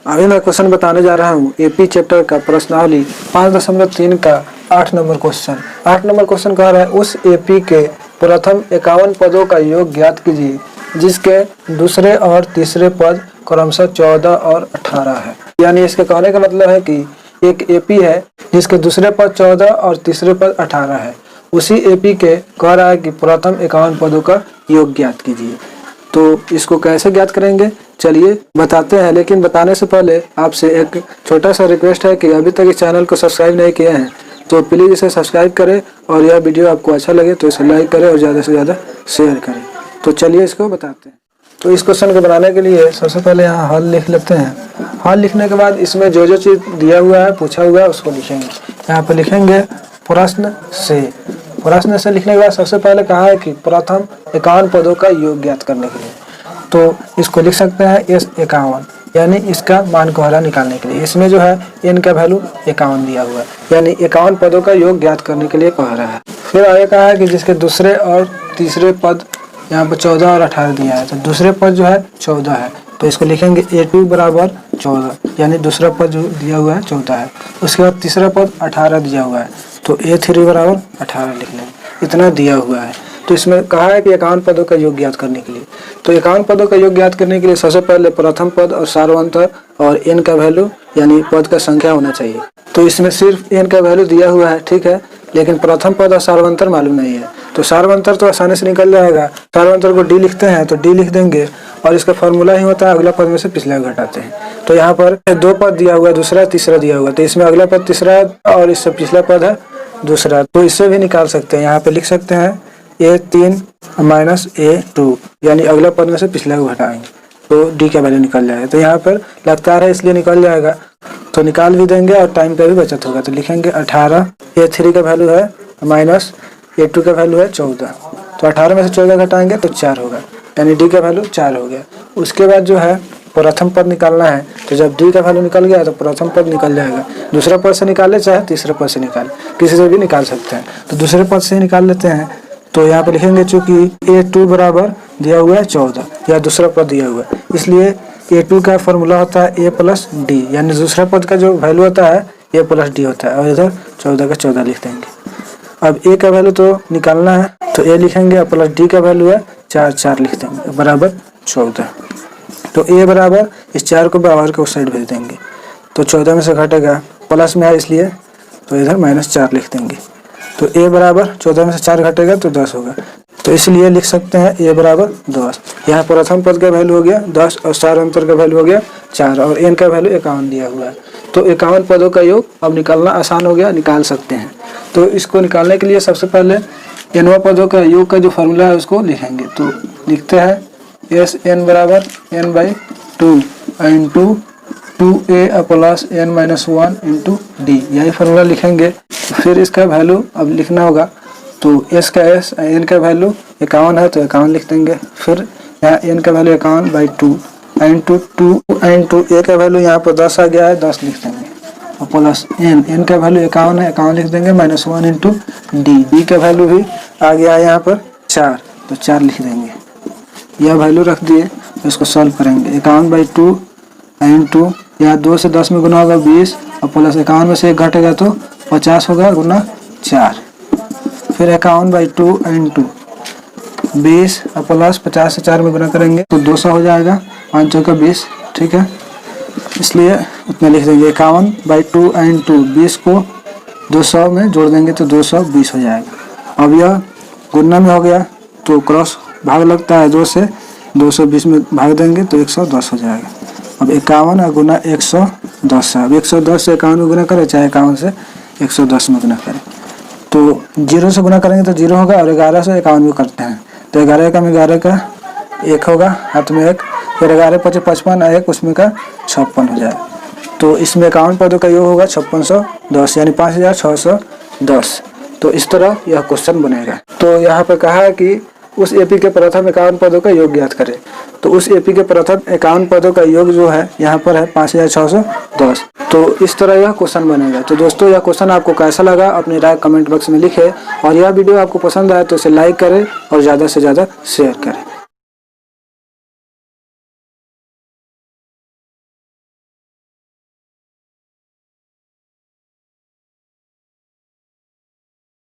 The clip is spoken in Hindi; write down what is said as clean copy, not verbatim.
अभी मैं क्वेश्चन बताने जा रहा हूँ एपी चैप्टर का प्रश्नावली 5.3 का 8 नंबर क्वेश्चन। 8 नंबर क्वेश्चन कह रहा है उस एपी के प्रथम 51 पदों का योग ज्ञात कीजिए जिसके दूसरे और तीसरे पद क्रमशः 14 और 18 है। यानी इसके कहने का मतलब है कि एक एपी है जिसके दूसरे पद 14 और तीसरे पद 18 है। उसी एपी के कह रहा है कि प्रथम 51 पदों का योग ज्ञात कीजिए। तो इसको कैसे ज्ञात करेंगे चलिए बताते हैं, लेकिन बताने से पहले आपसे एक छोटा सा रिक्वेस्ट है कि अभी तक इस चैनल को सब्सक्राइब नहीं किए हैं तो प्लीज़ इसे सब्सक्राइब करें और यह वीडियो आपको अच्छा लगे तो इसे लाइक करें और ज़्यादा से ज़्यादा शेयर करें। तो चलिए इसको बताते हैं। तो इस क्वेश्चन को बनाने के लिए सबसे पहले यहाँ हल लिख लेते हैं। हल लिखने के बाद इसमें जो जो चीज़ दिया हुआ है पूछा हुआ है उसको लिखेंगे। यहाँ पर लिखेंगे प्रश्न से। प्रश्न से लिखने के बाद सबसे पहले कहा है कि प्रथम 51 पदों का योग ज्ञात करने के लिए, तो इसको लिख सकते हैं S51 यानी इसका मान कोहरा निकालने के लिए। इसमें जो है n का वैल्यू 51 दिया हुआ है यानी 51 पदों का योग ज्ञात करने के लिए कह रहा है। फिर आगे कहा है कि जिसके दूसरे और तीसरे पद यहाँ पर 14 और 18 दिया है, तो दूसरे पद जो है 14 है तो इसको लिखेंगे A2 बराबर 14 यानी दूसरा पद जो दिया हुआ है 14 है। उसके बाद तीसरा पद 18 दिया हुआ है तो A3 बराबर 18 लिख लेंगे, इतना दिया हुआ है। तो इसमें कहा है कि 51 पदों का योग ज्ञात करने के लिए, तो 51 पदों का योग ज्ञात करने के लिए सबसे पहले प्रथम पद और सार्वंतर और n का वैल्यू यानी पद का संख्या होना चाहिए। तो इसमें सिर्फ n का वैल्यू दिया हुआ है, ठीक है, लेकिन प्रथम पद और सार्वंतर मालूम नहीं है। तो सार्वंतर तो आसानी से निकल जाएगा। सार्वंतर को d लिखते हैं तो d लिख देंगे और इसका फॉर्मूला ही होता है अगला पद में से पिछला घटाते हैं। तो यहाँ पर 2 पद दिया हुआ है, दूसरा तीसरा दिया हुआ है, तो इसमें अगला पद तीसरा है और इससे पिछला पद है दूसरा, तो इससे भी निकाल सकते हैं। यहाँ पे लिख सकते हैं A3 माइनस A2 यानी अगला पद में से पिछला को घटाएंगे तो d का वैल्यू निकल जाएगा। तो यहाँ पर लगातार है इसलिए निकल जाएगा, तो निकाल भी देंगे और टाइम का भी बचत होगा। तो लिखेंगे 18, A3 का वैल्यू है माइनस A2 का वैल्यू है 14, तो 18 में से 14 घटाएंगे तो 4 होगा यानी d का वैल्यू 4 हो गया। उसके बाद जो है प्रथम पद निकालना है, तो जब d का वैल्यू निकल गया तो प्रथम पद निकल जाएगा। दूसरा पद से निकाले चाहे तीसरे पद से निकाले, किसी से भी निकाल सकते हैं। तो दूसरे पद से निकाल लेते हैं, तो यहाँ पे लिखेंगे चूंकि A2 बराबर दिया हुआ है 14 या दूसरा पद दिया हुआ है इसलिए A2 का फॉर्मूला होता है A प्लस डी यानी दूसरा पद का जो वैल्यू होता है A प्लस डी होता है और इधर 14 का 14 लिख देंगे। अब A का वैल्यू तो निकालना है तो A लिखेंगे प्लस डी का वैल्यू है 4 लिख देंगे बराबर 14। तो A बराबर इस 4 को बराबर के उस साइड भेज देंगे तो 14 में से घटेगा, प्लस में है इसलिए तो इधर -4 लिख देंगे। तो A बराबर 14 में से 4 घटेगा तो 10 होगा, तो इसलिए लिख सकते हैं A बराबर 10। यहाँ प्रथम पद का वैल्यू हो गया 10 और सार्वंतर का वैल्यू हो गया 4 और n का वैल्यू 51 दिया हुआ है। तो 51 पदों का योग अब निकालना आसान हो गया, निकाल सकते हैं। तो इसको निकालने के लिए सबसे पहले nवां पदों का योग का जो फॉर्मूला है उसको लिखेंगे। तो लिखते हैं Sn बराबर n/2 into 2a plus n-1 into D, यही फॉर्मूला लिखेंगे। फिर इसका वैल्यू अब लिखना होगा, तो s का s n का वैल्यू 51 है तो 51 लिख देंगे। फिर यहाँ n का वैल्यू 51/2 इंटू 2 इंटू a का वैल्यू यहाँ पर 10 आ गया है 10 लिख देंगे और प्लस n का वैल्यू 51 है 51 लिख देंगे -1 इंटू डी का वैल्यू भी आ गया है यहाँ पर 4 तो 4 लिख देंगे। यह वैल्यू रख दिए तो इसको सॉल्व करेंगे। 51/2 इंटू यहाँ 2 से 10 में गुना होगा 20 और प्लस 51 में से 1 घटेगा तो 50 होगा गुना 4। फिर 51/2 इंटू 20 और प्लस 50 से 4 में गुना करेंगे तो 200 हो जाएगा, 5 चौका 20, ठीक है, इसलिए उतना लिख देंगे। 51/2 इंटू 20 को 200 में जोड़ देंगे तो 220 हो जाएगा। अब यह गुना में हो गया तो क्रॉस भाग लगता है 2 से 220 में भाग देंगे तो 110 हो जाएगा। अब 51 और गुना 110 है, अब 110 से 51 में गुना करें चाहे 51 से 110 में गुना करें तो 0 से गुना करेंगे तो 0 होगा और 11 से 51 में करते हैं तो 11 का 11 का 1 होगा, हाथ में 1, फिर 11 × 5 = 55 और 1 उसमें का 56 हो जाएगा। तो इसमें 51 पदों का योग होगा 5610 यानी 5610। तो इस तरह यह क्वेश्चन बनेगा। तो यहाँ पर कहा है कि उस एपी के प्रथम 51 पदों का योग ज्ञात करें, तो उस एपी के प्रथम 51 पदों का योग जो है यहाँ पर है 5610। तो इस तरह यह क्वेश्चन बनेगा। तो दोस्तों यह क्वेश्चन आपको कैसा लगा अपनी राय कमेंट बॉक्स में लिखें और यह वीडियो आपको पसंद आए तो इसे लाइक करें और ज़्यादा से ज़्यादा शेयर करें।